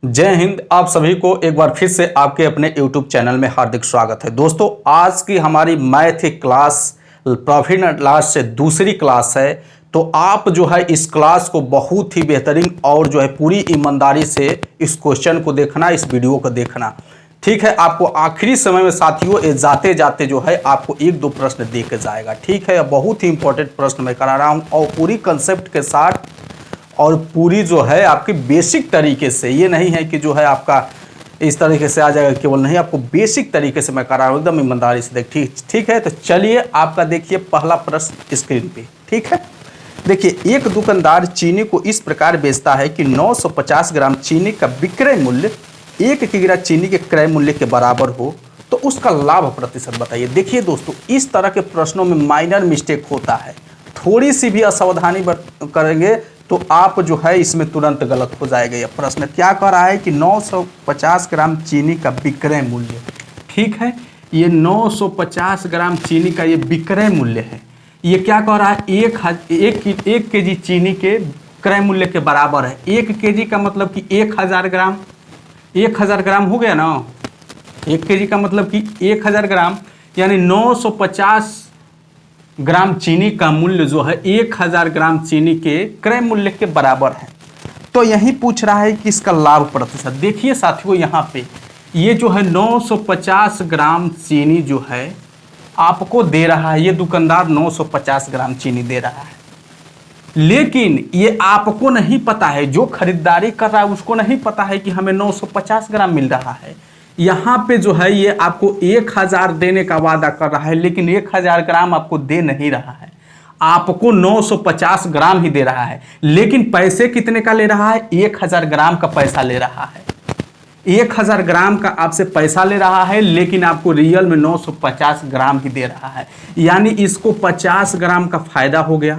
जय हिंद। आप सभी को एक बार फिर से आपके अपने YouTube चैनल में हार्दिक स्वागत है। दोस्तों, आज की हमारी मैथ की क्लास प्रॉफिट एंड लॉस से दूसरी क्लास है। तो आप जो है इस क्लास को बहुत ही बेहतरीन और जो है पूरी ईमानदारी से इस क्वेश्चन को देखना, इस वीडियो को देखना, ठीक है। आपको आखिरी समय में साथियों ये जाते जाते जो है आपको एक दो प्रश्न दे के जाएगा, ठीक है। बहुत ही इंपॉर्टेंट प्रश्न मैं करा रहा हूँ और पूरी कंसेप्ट के साथ और पूरी जो है आपकी बेसिक तरीके से। ये नहीं है कि जो है आपका इस तरीके से आ जाएगा केवल, नहीं, आपको बेसिक तरीके से मैं करा रहा हूँ, एकदम ईमानदारी से देख, ठीक है। तो चलिए आपका देखिए पहला प्रश्न स्क्रीन पे, ठीक है। देखिए, एक दुकानदार चीनी को इस प्रकार बेचता है कि 950 ग्राम चीनी का विक्रय मूल्य 1 किलोग्राम चीनी के क्रय मूल्य के बराबर हो तो उसका लाभ प्रतिशत बताइए। देखिए दोस्तों, इस तरह के प्रश्नों में माइनर मिस्टेक होता है, थोड़ी सी भी असावधानी करेंगे तो आप जो है इसमें तुरंत गलत हो जाएगा। यह प्रश्न क्या कह रहा है कि 950 ग्राम चीनी का विक्रय मूल्य, ठीक है। ये 950 ग्राम चीनी का ये विक्रय मूल्य है। ये क्या कह रहा है, एक केजी चीनी के क्रय मूल्य के बराबर है। 1 केजी का मतलब कि 1000 ग्राम, 1000 ग्राम हो गया ना। 1 केजी का मतलब कि 1000 ग्राम, यानी 950 ग्राम चीनी का मूल्य जो है 1000 ग्राम चीनी के क्रय मूल्य के बराबर है। तो यही पूछ रहा है कि इसका लाभ प्रतिशत। देखिए साथियों, यहाँ पे ये जो है 950 ग्राम चीनी जो है आपको दे रहा है, ये दुकानदार 950 ग्राम चीनी दे रहा है, लेकिन ये आपको नहीं पता है, जो खरीदारी कर रहा है उसको नहीं पता है कि हमें 950 ग्राम मिल रहा है। यहाँ पे जो है ये आपको 1000 देने का वादा कर रहा है, लेकिन 1000 ग्राम आपको दे नहीं रहा है, आपको 950 ग्राम ही दे रहा है। लेकिन पैसे कितने का ले रहा है, 1000 ग्राम का पैसा ले रहा है। 1000 ग्राम का आपसे पैसा ले रहा है, लेकिन आपको रियल में 950 ग्राम ही दे रहा है। यानी इसको 50 ग्राम का फायदा हो गया,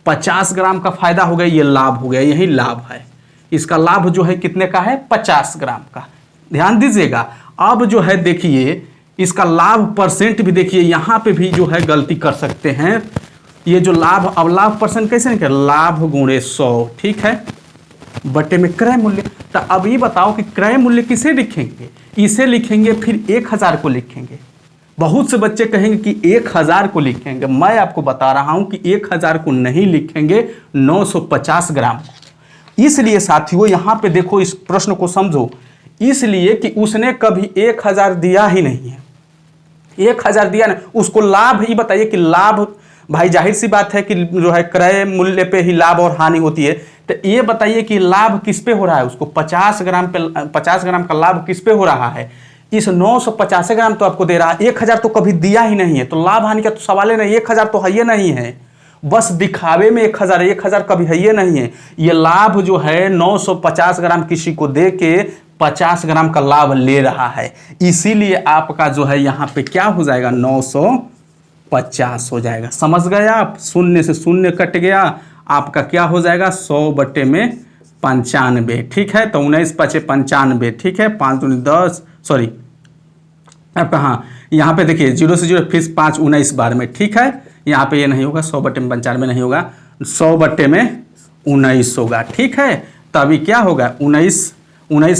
50 ग्राम का फायदा हो गया, ये लाभ हो गया, यही लाभ है। इसका लाभ जो है कितने का है, 50 ग्राम का। ध्यान दीजिएगा। अब जो है देखिए इसका लाभ परसेंट भी देखिए, यहाँ पे भी जो है गलती कर सकते हैं। ये जो लाभ, अब लाभ परसेंट कैसे निकले, लाभ गुणे 100, ठीक है, बटे में क्रय मूल्य। तो अब ये बताओ कि क्रय मूल्य किसे लिखेंगे, इसे लिखेंगे फिर 1000 को लिखेंगे। बहुत से बच्चे कहेंगे कि 1000 को लिखेंगे, मैं आपको बता रहा हूं कि 1000 को नहीं लिखेंगे, 950 ग्राम। इसलिए साथियों यहाँ पे देखो, इस प्रश्न को समझो, इसलिए कि उसने कभी 1000 दिया ही नहीं है, 1000 दिया नहीं, उसको लाभ ही बताइए कि लाभ, भाई जाहिर सी बात है कि जो है क्रय मूल्य पे ही लाभ और हानि होती है। तो ये बताइए कि लाभ किस पे हो रहा है, उसको 50 ग्राम पे, 50 ग्राम का लाभ किस पे हो रहा है, इस 950 ग्राम तो आपको दे रहा है, 1000 तो कभी दिया ही नहीं है, तो लाभ हानि का तो सवाल ही नहीं, 1000 तो है ही नहीं है, बस दिखावे में 1000 कभी है ही नहीं है। ये लाभ जो है 950 ग्राम किसी को दे के 50 ग्राम का लाभ ले रहा है, इसीलिए आपका जो है यहाँ पे क्या हो जाएगा, 950 हो जाएगा। समझ गए आप, शून्य से शून्य कट गया, आपका क्या हो जाएगा, 100 बटे में 95, ठीक है। तो 19 पचे 95, ठीक है, 5 दूनी 10, सॉरी आपका, हाँ यहाँ पे देखिए 0 से 0 फिर 5 19 बार में, ठीक है। यहाँ पे ये नहीं होगा, 100 बटे में 95 नहीं होगा, 100 बटे में 19 होगा, ठीक है। तभी क्या होगा, 19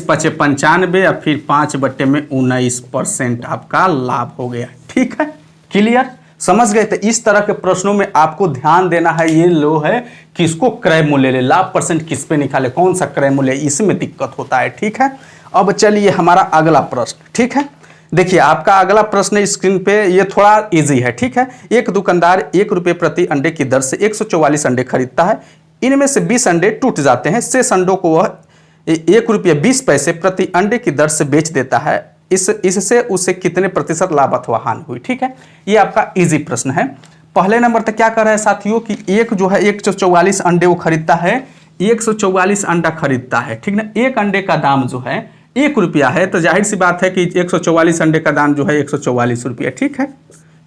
पचे 95 और फिर 5 बटे में 19% आपका लाभ हो गया, ठीक है। क्लियर, समझ गए। तो इस तरह के प्रश्नों में आपको ध्यान देना है, ये लो है किसको क्रय मूल्य ले, लाभ परसेंट किस पे निकाले, कौन सा क्रय मूल्य, इसमें दिक्कत होता है, ठीक है। अब चलिए हमारा अगला प्रश्न, ठीक है। देखिए आपका अगला प्रश्न स्क्रीन पे, ये थोड़ा इजी है, ठीक है। एक दुकानदार 1 रुपये प्रति अंडे की दर से 144 अंडे खरीदता है, इनमें से 20 अंडे टूट जाते हैं, शेष अंडों को वह 1 रुपये 20 पैसे प्रति अंडे की दर से बेच देता है। इससे उसे कितने प्रतिशत लाभ अथवा हानि हुई, ठीक है। ये आपका इजी प्रश्न है। पहले नंबर तक क्या कर रहा है साथियों कि एक जो है 144 अंडे वो खरीदता है, 144 अंडा खरीदता है, ठीक ना। एक अंडे का दाम जो है 1 रुपया है, तो जाहिर सी बात है कि 144 अंडे का दाम जो है 144 रुपया, ठीक है।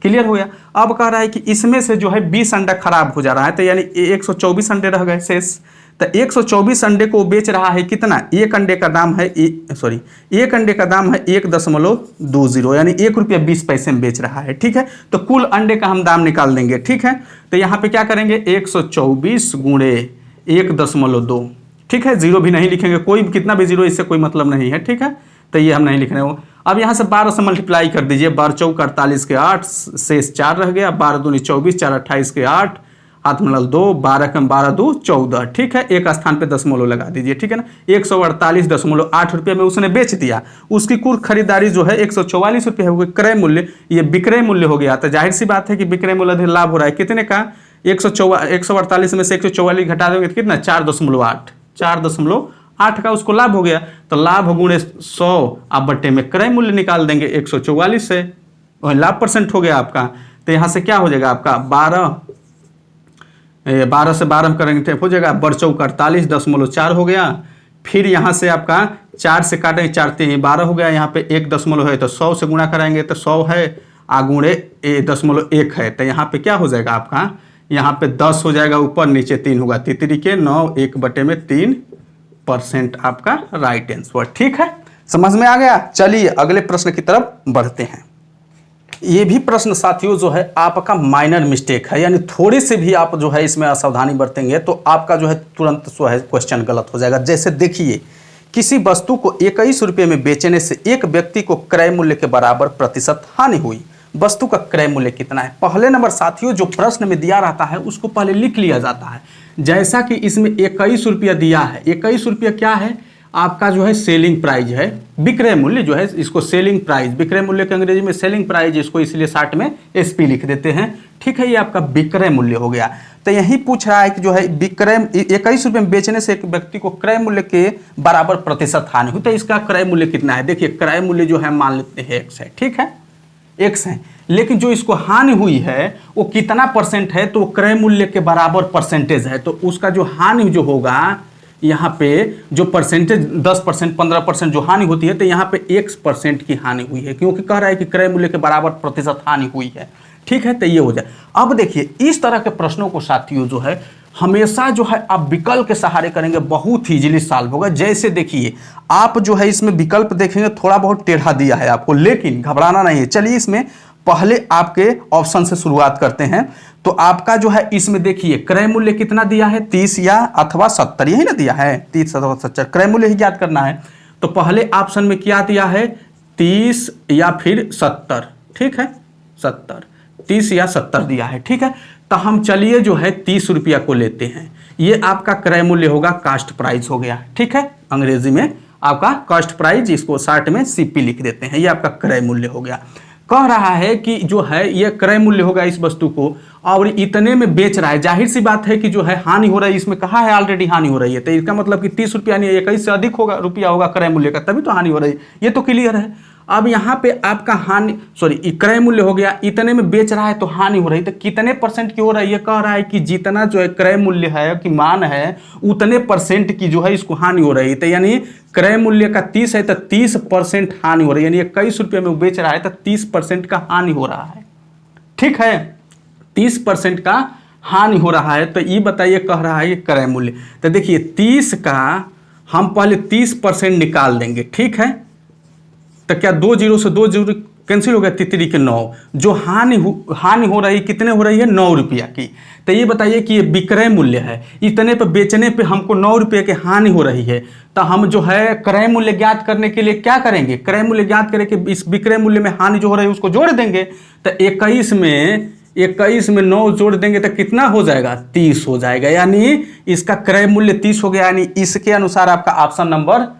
क्लियर हो गया। अब कह रहा है कि इसमें से जो है 20 अंडा खराब हो जा रहा है, तो यानी 124 अंडे रह गए शेष। तो 124 अंडे को बेच रहा है कितना, एक अंडे का दाम है, एक अंडे का दाम है 1.20, यानी 1 रुपया 20 पैसे में बेच रहा है, ठीक है। तो कुल अंडे का हम दाम निकाल देंगे, ठीक है। तो यहाँ पे क्या करेंगे, 124 गुणे 1.2, ठीक है, जीरो भी नहीं लिखेंगे, कोई कितना भी जीरो इससे कोई मतलब नहीं है, ठीक है, तो ये हम नहीं लिख रहे हो। अब यहाँ से 12 से मल्टीप्लाई कर दीजिए, 12 चौक 48 के 8 शेष 4 रह गया, 12 दूनी 24, 4 28 के 8 हाथ में 2, 12 कम 12 2 14, ठीक है, एक स्थान पे दशमलव लगा दीजिए, ठीक है ना। 148.8 रुपये में उसने बेच दिया, उसकी कुल खरीदारी जो है 144 रुपये हो गई। क्रय मूल्य, ये विक्रय मूल्य हो गया, तो जाहिर सी बात है कि विक्रय मूल्य अधिक लाभ हो रहा है, कितने का 148 में से 144 घटा देंगे तो कितना 4.8, 4.8 का उसको लाभ हो गया। तो लाभ गुणे 100 आप बट्टे में क्रय मूल्य निकाल देंगे 144 से, वही लाभ परसेंट हो गया आपका। तो यहाँ से क्या हो जाएगा आपका 12 से 12 करेंगे हो जाएगा 48.4 हो गया। फिर यहाँ से आपका 4 से काटेंगे, 4 3 12 हो गया, यहाँ पे 1 दशमलव है तो 100 से गुणा कराएंगे तो 100 है, आगुणे 1.1 है, तो यहाँ पे क्या हो जाएगा आपका, यहाँ पे 10 हो जाएगा, ऊपर नीचे 3 होगा, तितरी के 9 1 बटे में 3% आपका राइट आंसर, ठीक है, समझ में आ गया। चलिए अगले प्रश्न की तरफ बढ़ते हैं। ये भी प्रश्न साथियों जो है आपका माइनर मिस्टेक है, यानी थोड़ी से भी आप जो है इसमें असावधानी बरतेंगे तो आपका जो है तुरंत जो है क्वेश्चन गलत हो जाएगा। जैसे देखिए, किसी वस्तु को 21 रुपये में बेचने से एक व्यक्ति को क्रय मूल्य के बराबर प्रतिशत हानि हुई, वस्तु का क्रय मूल्य कितना है। पहले नंबर साथियों जो प्रश्न में दिया रहता है उसको पहले लिख लिया जाता है, जैसा कि इसमें 21 रुपया दिया है। 21 रुपया क्या है आपका जो है सेलिंग प्राइस है, विक्रय मूल्य जो है इसको सेलिंग प्राइस, विक्रय मूल्य के अंग्रेजी में सेलिंग प्राइस, इसको इसलिए शार्ट में एसपी लिख देते हैं, ठीक है, ये आपका विक्रय मूल्य हो गया। तो यही पूछ रहा है कि जो है विक्रय 21 रुपये में बेचने से एक व्यक्ति को क्रय मूल्य के बराबर प्रतिशत हानि हुई, तो इसका क्रय मूल्य कितना है। देखिए क्रय मूल्य जो है मान लेते हैं x है, ठीक है, x है, लेकिन जो इसको हानि हुई है वो कितना परसेंट है, तो क्रय मूल्य के बराबर परसेंटेज है, तो उसका जो हानि जो होगा यहाँ पे जो परसेंटेज 10% 15% जो हानि होती है, तो यहाँ पे 1% की हानि हुई है, क्योंकि कह रहा है कि क्रय मूल्य के बराबर प्रतिशत हानि हुई है, ठीक है, तो ये हो जाए। अब देखिए इस तरह के प्रश्नों को साथियों जो है हमेशा जो है आप विकल्प के सहारे करेंगे, बहुत इजीली सॉल्व होगा। जैसे देखिए आप जो है इसमें विकल्प देखेंगे थोड़ा बहुत टेढ़ा दिया है आपको, लेकिन घबराना नहीं है। चलिए इसमें पहले आपके ऑप्शन से शुरुआत करते हैं। तो आपका जो है इसमें देखिए क्रय मूल्य कितना दिया है, 30 या अथवा 70, यही ना दिया है 30 अथवा 70, क्रय मूल्य ही ज्ञात करना है। तो पहले ऑप्शन में क्या दिया है 30 या फिर 70, ठीक है, 70, 30 या 70 दिया है, ठीक है। तो हम चलिए जो है 30 रुपया को लेते हैं, ये आपका क्रय मूल्य होगा, कास्ट प्राइस हो गया, ठीक है, अंग्रेजी में आपका कास्ट प्राइस, इसको शार्ट में सीपी लिख देते हैं, ये आपका क्रय मूल्य हो गया। कह रहा है कि जो है ये क्रय मूल्य होगा इस वस्तु को, और इतने में बेच रहा है, जाहिर सी बात है कि जो है हानि हो रही है, इसमें कहा है ऑलरेडी हानि हो रही है, तो इसका मतलब कि 30 रुपया नहीं 21 से अधिक होगा रुपया होगा क्रय मूल्य का, तभी तो हानि हो रही है, ये तो क्लियर है। अब यहाँ पे आपका क्रय मूल्य हो गया, इतने में बेच रहा है तो हानि हो रही है, तो कितने परसेंट की हो रहा है, ये कह रहा है कि जितना जो है क्रय मूल्य है कि मान है उतने परसेंट की जो है इसको हानि हो रही है। तो यानी क्रय मूल्य का 30 है तो 30% हानि हो रही है, यानी 21 रुपये में वो बेच रहा है तो 30% का हानि हो रहा है, ठीक है, 30% का हानि हो रहा है। तो ये बताइए कह रहा है ये क्रय मूल्य, तो देखिए 30 का हम पहले 30% निकाल देंगे, ठीक है, तो क्या 2 जीरो से 2 जीरो कैंसिल हो गया, तितरी के 9, जो हानि हो रही कितने हो रही है 9 रुपया की। तो ये बताइए कि ये विक्रय मूल्य है, इतने पे बेचने पे हमको 9 रुपये की हानि हो रही है, तो हम जो है क्रय मूल्य ज्ञात करने के लिए क्या करेंगे, क्रय मूल्य ज्ञात करके इस विक्रय मूल्य में हानि जो हो रही है उसको जोड़ देंगे। तो 21 में 9 जोड़ देंगे तो कितना हो जाएगा 30 हो जाएगा, यानी इसका क्रय मूल्य 30 हो गया, यानी इसके अनुसार आपका ऑप्शन नंबर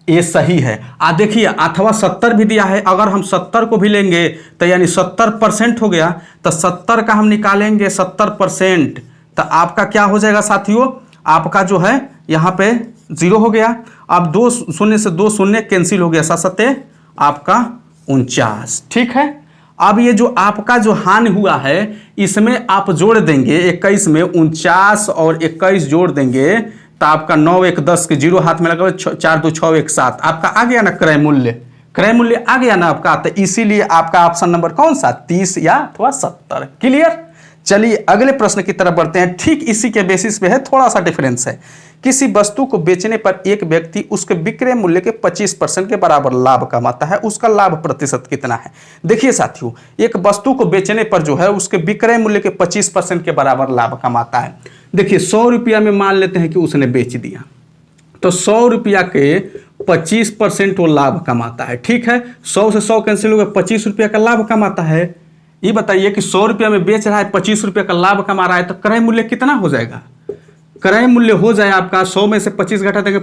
ए सही है। देखिए अथवा 70 भी दिया है, अगर हम 70 को भी लेंगे तो यानी 70% हो गया, तो 70 का हम निकालेंगे 70%, तो आपका क्या हो जाएगा साथियों, आपका जो है यहाँ पे 0 हो गया। अब 2 शून्य से 2 शून्य कैंसिल हो गया, 7 आपका 49, ठीक है। अब ये जो आपका जो हानि हुआ है इसमें आप जोड़ देंगे 21 में 49 और 21 जोड़ देंगे तो आपका 9 1 10 के 0 हाथ में लगा, 4 2 6 1 7, आपका आ गया ना क्रय मूल्य आ गया ना आपका। तो इसीलिए आपका ऑप्शन नंबर कौन सा 30 या अथवा 70, क्लियर। चलिए अगले प्रश्न की तरफ बढ़ते हैं, ठीक इसी के बेसिस पे है, थोड़ा सा डिफरेंस है। किसी वस्तु को बेचने पर एक व्यक्ति उसके विक्रय मूल्य के 25% के बराबर लाभ कमाता है, उसका लाभ प्रतिशत कितना है। देखिए साथियों एक वस्तु को बेचने पर जो है उसके विक्रय मूल्य के 25% के बराबर लाभ कमाता है। देखिए 100 रुपया में मान लेते हैं कि उसने बेच दिया, तो 100 रुपया के 25% वो लाभ कमाता है। ठीक है, 100 से 100 कैंसिल हो गया, 25 रुपया का लाभ कमाता है। ये बताइए कि 100 रुपया में बेच रहा है, 25 रुपया का लाभ कमा रहा है, तो क्रय मूल्य कितना हो जाएगा? क्रय मूल्य हो जाए आपका 100 में से 25 घटा देंगे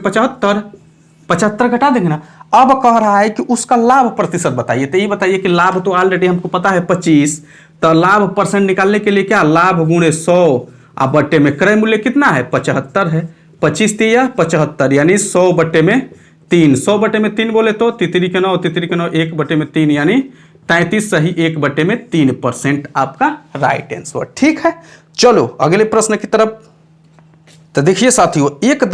75 घटा देंगे ना। अब कह रहा है कि उसका लाभ प्रतिशत बताइए। तो ये बताइए कि लाभ तो ऑलरेडी हमको पता है 25, तो लाभ परसेंट निकालने के लिए क्या, लाभ गुणे 100 अब बट्टे में क्रय मूल्य कितना है, 75 है। 25 तिया 75 यानी 100 बट्टे में 3, 100 बट्टे में 3 बोले तो तितरी के 9 1 बट्टे में 3 यानी 33 सही 1 बट्टे में 3% आपका राइट आंसर। ठीक है, चलो अगले प्रश्न की तरफ। तो देखिए साथियों, एक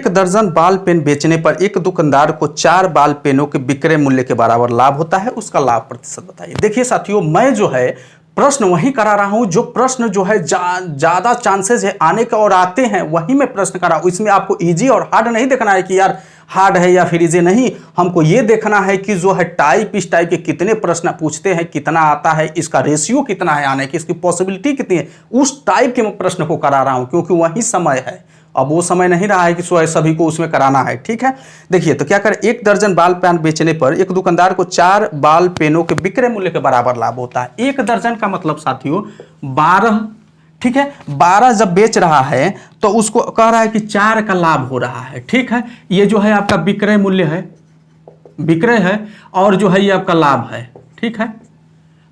दर्जन बाल पेन बेचने पर एक दुकानदार को 4 बाल पेनों के विक्रय मूल्य के बराबर लाभ होता है, उसका लाभ प्रतिशत बताइए। देखिए साथियों, मैं जो है प्रश्न वही करा रहा हूं जो प्रश्न जो है ज्यादा चांसेस है आने का और आते हैं, वही मैं प्रश्न करा हूं। इसमें आपको इजी और हार्ड नहीं देखना है कि यार हार्ड है या फिर इजी, नहीं। हमको ये देखना है कि जो है टाइप, इस टाइप के कितने प्रश्न पूछते हैं, कितना आता है, इसका रेशियो कितना है आने की, इसकी पॉसिबिलिटी कितनी है, उस टाइप के मैं प्रश्न को करा रहा हूं, क्योंकि वही समय है। अब वो समय नहीं रहा है कि सभी को उसमें कराना है। ठीक है, देखिए तो क्या करें, एक दर्जन बाल पेन बेचने पर एक दुकानदार को 4 बाल पेनों के विक्रय मूल्य के बराबर लाभ होता है। एक दर्जन का मतलब साथियों 12। ठीक है, 12 जब बेच रहा है तो उसको कह रहा है कि 4 का लाभ हो रहा है। ठीक है, ये जो है आपका विक्रय मूल्य है, विक्रय है, और जो है ये आपका लाभ है। ठीक है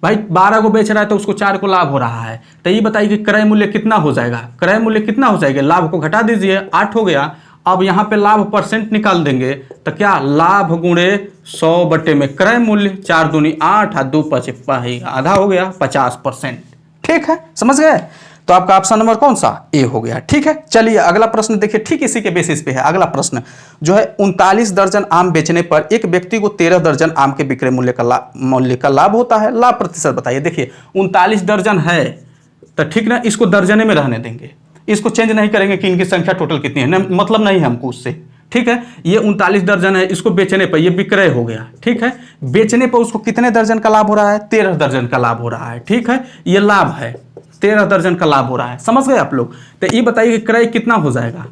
भाई, 12 को बेच रहा है तो उसको 4 को लाभ हो रहा है। तो ये बताइए कि क्रय मूल्य कितना हो जाएगा, क्रय मूल्य कितना हो जाएगा, लाभ को घटा दीजिए 8 हो गया। अब यहाँ पे लाभ परसेंट निकाल देंगे तो क्या, लाभ गुणे 100 बट्टे में क्रय मूल्य, 4 दूनी 8 और 2 5 आधा हो गया 50%। ठीक है, समझ गए? तो आपका ऑप्शन नंबर कौन सा, ए हो गया। ठीक है, चलिए अगला प्रश्न देखिए, ठीक इसी के बेसिस पे है अगला प्रश्न जो है। 39 दर्जन आम बेचने पर एक व्यक्ति को 13 दर्जन आम के विक्रय मूल्य का लाभ होता है, लाभ प्रतिशत बताइए। देखिए 39 दर्जन है तो ठीक ना, इसको दर्जने में रहने देंगे, इसको चेंज नहीं करेंगे कि इनकी संख्या टोटल कितनी है, मतलब नहीं है हमको उससे। ठीक है, ये 39 दर्जन है, इसको बेचने पर ये विक्रय हो गया। ठीक है, बेचने पर उसको कितने दर्जन का लाभ हो रहा है, 13 दर्जन का लाभ हो रहा है। ठीक है, ये लाभ है, 13 दर्जन का लाभ हो रहा है। समझ गए आप लोग? तो ये बताइए कि क्रय कितना हो जाएगा,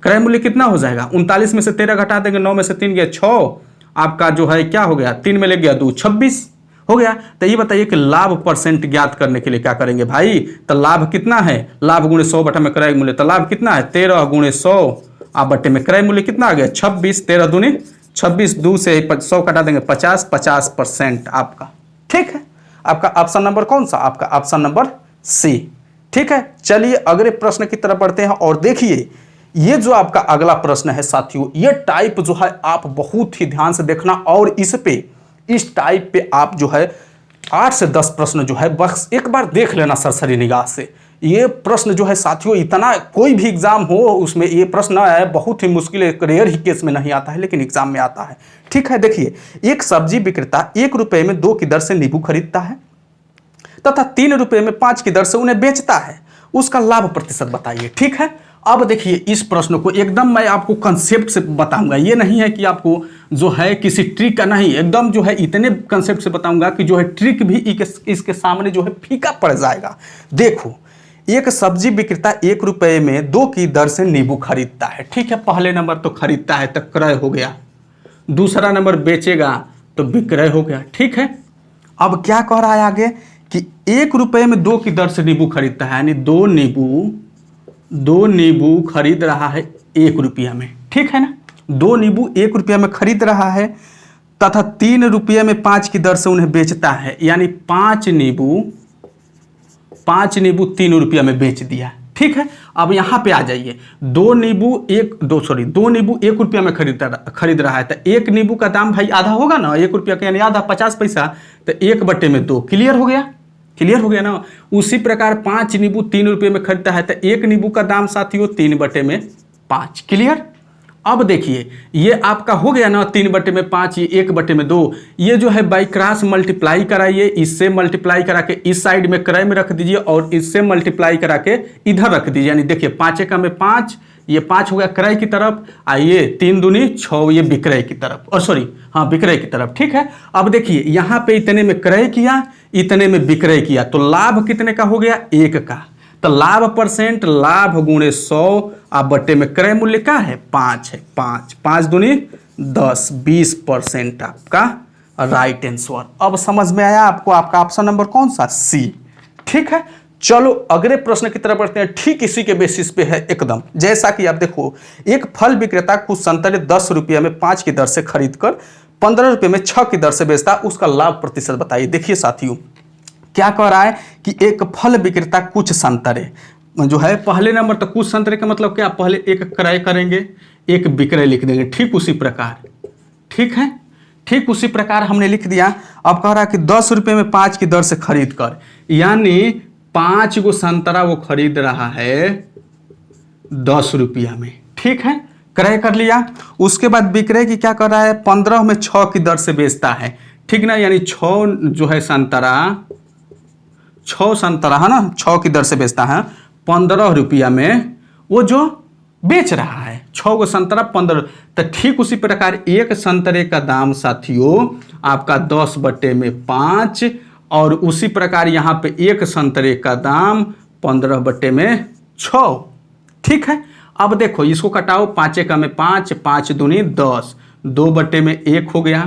क्रय मूल्य कितना हो जाएगा। 39 में से 13 घटा देंगे, 9 में से 3 गया 6, आपका जो है क्या हो गया, 3 में लग गया 2 26 हो गया। तो ये बताइए कि लाभ परसेंट ज्ञात करने के लिए क्या करेंगे भाई, तो लाभ कितना है, लाभ गुणे 100 बटे में क्रय मूल्य, तो लाभ कितना है 13 गुणे 100 आप बटे में क्रय मूल्य कितना आ गया 26, 13 दूनी 26, 2 से 100 कटा देंगे 50% आपका। ठीक है, आपका ऑप्शन नंबर कौन सा, आपका ऑप्शन नंबर सी। ठीक है, चलिए अगले प्रश्न की तरफ बढ़ते हैं और देखिए ये जो आपका अगला प्रश्न है साथियों, ये टाइप जो है आप बहुत ही ध्यान से देखना, और इस टाइप पे आप जो है 8 से 10 प्रश्न जो है बस एक बार देख लेना सरसरी निगाह से। ये प्रश्न जो है साथियों, इतना कोई भी एग्जाम हो उसमें ये प्रश्न है, बहुत ही मुश्किल है, रेयर ही केस में नहीं आता है लेकिन एग्जाम में आता है। ठीक है, देखिए एक सब्जी विक्रेता 1 रुपये में 2 की दर से नींबू खरीदता है तथा 3 रुपये में 5 की दर से उन्हें बेचता है, उसका लाभ प्रतिशत बताइए। ठीक है, अब देखिए इस प्रश्न को एकदम मैं आपको कंसेप्ट से बताऊंगा, ये नहीं है कि आपको जो है किसी ट्रिक का, नहीं, एकदम जो है इतने कंसेप्ट से बताऊंगा कि जो है ट्रिक भी इसके सामने जो है फीका पड़ जाएगा। देखो, एक सब्जी विक्रेता 1 रुपये में 2 की दर से नींबू खरीदता है। ठीक है, पहले नंबर तो खरीदता है तो क्रय हो गया, दूसरा नंबर बेचेगा तो विक्रय हो गया। ठीक है, अब क्या कह रहा है आगे कि 1 रुपये में 2 की दर से नींबू खरीदता है, यानी 2 नींबू खरीद रहा है 1 रुपया में। ठीक है ना, 2 नींबू 1 रुपया में खरीद रहा है तथा 3 रुपये में 5 की दर से उन्हें बेचता है, यानी 5 नींबू 3 रुपया में बेच दिया। ठीक है, अब यहां पे आ जाइए, 2 नींबू 1 रुपया में खरीद रहा है तो 1 नींबू का दाम भाई आधा होगा ना, 1 रुपया का यानी आधा 50 पैसा, तो 1 बटे में 2 क्लियर हो गया ना। उसी प्रकार 5 नींबू 3 रुपये में खरीदता है तो 1 नींबू का दाम साथियों 3 बटे में 5 क्लियर। अब देखिए ये आपका हो गया ना 3 बटे में 5, ये 1 बटे में 2, ये जो है बाई क्रॉस मल्टीप्लाई कराइए, इससे मल्टीप्लाई करा के इस साइड में क्रय में रख दीजिए और इससे मल्टीप्लाई करा के इधर रख दीजिए, यानी देखिए 5 एकम में 5, ये 5 हो गया क्रय की तरफ, आइए 3 दूनी 6 ये विक्रय की तरफ, और सॉरी हाँ विक्रय की तरफ। ठीक है, अब देखिए यहाँ पे इतने में क्रय किया, इतने में विक्रय किया, तो लाभ कितने का हो गया 1 का, तो लाभ परसेंट, लाभ गुणे 100 आप बट्टे में क्रय मूल्य क्या है 5 है, 5 दूनी 10, 20% आपका राइट आंसर। अब समझ में आया आपको, आपका ऑप्शन नंबर कौन सा सी। ठीक है, चलो अगले प्रश्न की तरफ बढ़ते हैं। ठीक इसी के बेसिस पे है एकदम, जैसा कि आप देखो, एक फल विक्रेता कुछ संतरे 10 रुपये में 5 की दर से खरीद कर 15 रुपये में 6 की दर से बेचता, उसका लाभ प्रतिशत बताइए। देखिए साथियों, क्या कह रहा है कि एक फल विक्रेता कुछ संतरे जो है, पहले नंबर तो कुछ संतरे का मतलब क्या, पहले एक क्रय करेंगे, एक विक्रय लिख देंगे। ठीक उसी प्रकार, ठीक है, ठीक उसी प्रकार हमने लिख दिया। अब कह रहा है कि 10 रुपये में 5 की दर से खरीद कर, यानी 5 गो संतरा वो खरीद रहा है 10 रुपया में। ठीक है, क्रय कर लिया। उसके बाद विक्रय की क्या कर रहा है, 15 में 6 की दर से बेचता है। ठीक ना, यानी 6 जो है संतरा, 6 संतरा है ना, 6 की दर से बेचता है 15 रुपया में वो जो बेच रहा है, 6 गो संतरा 15। तो ठीक उसी प्रकार एक संतरे का दाम साथियों आपका 10 बट्टे में 5, और उसी प्रकार यहाँ पे एक संतरे का दाम 15 बट्टे में 6। ठीक है, अब देखो इसको कटाओ, 5 का में 5, 5 दूनी 10, 2 बट्टे में 1 हो गया,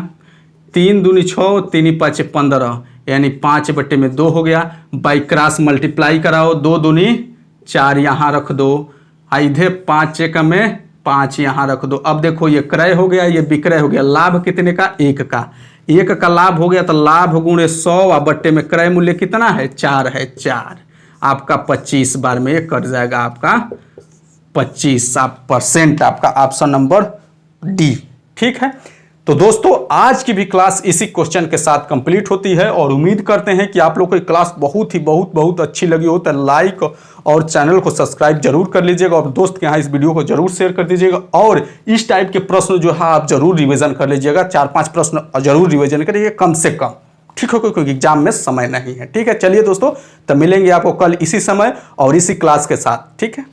3 दूनी 6, 3 5 15, यानी 5 बट्टे में 2 हो गया। बाई क्रॉस मल्टीप्लाई कराओ, 2 दूनी 4 यहाँ रख दो, इधर 5 का में 5 यहाँ रख दो। अब देखो ये क्रय हो गया, ये विक्रय हो गया। लाभ कितने का, 1 का, 1 का लाभ हो गया, तो लाभ गुणे 100 और बट्टे में क्रय मूल्य कितना है 4 है, 4 आपका 25 बार में कट जाएगा, आपका 25%, आपका ऑप्शन नंबर डी। ठीक है, तो दोस्तों आज की भी क्लास इसी क्वेश्चन के साथ कंप्लीट होती है, और उम्मीद करते हैं कि आप लोग को क्लास बहुत अच्छी लगी हो। तो लाइक और चैनल को सब्सक्राइब जरूर कर लीजिएगा, और दोस्त के यहाँ इस वीडियो को जरूर शेयर कर दीजिएगा, और इस टाइप के प्रश्न जो है आप जरूर रिवीजन कर लीजिएगा, 4-5 प्रश्न जरूर रिवीजन करिए कम से कम। ठीक है, क्योंकि एग्जाम में समय नहीं है। ठीक है, चलिए दोस्तों, तो मिलेंगे आपको कल इसी समय और इसी क्लास के साथ। ठीक है।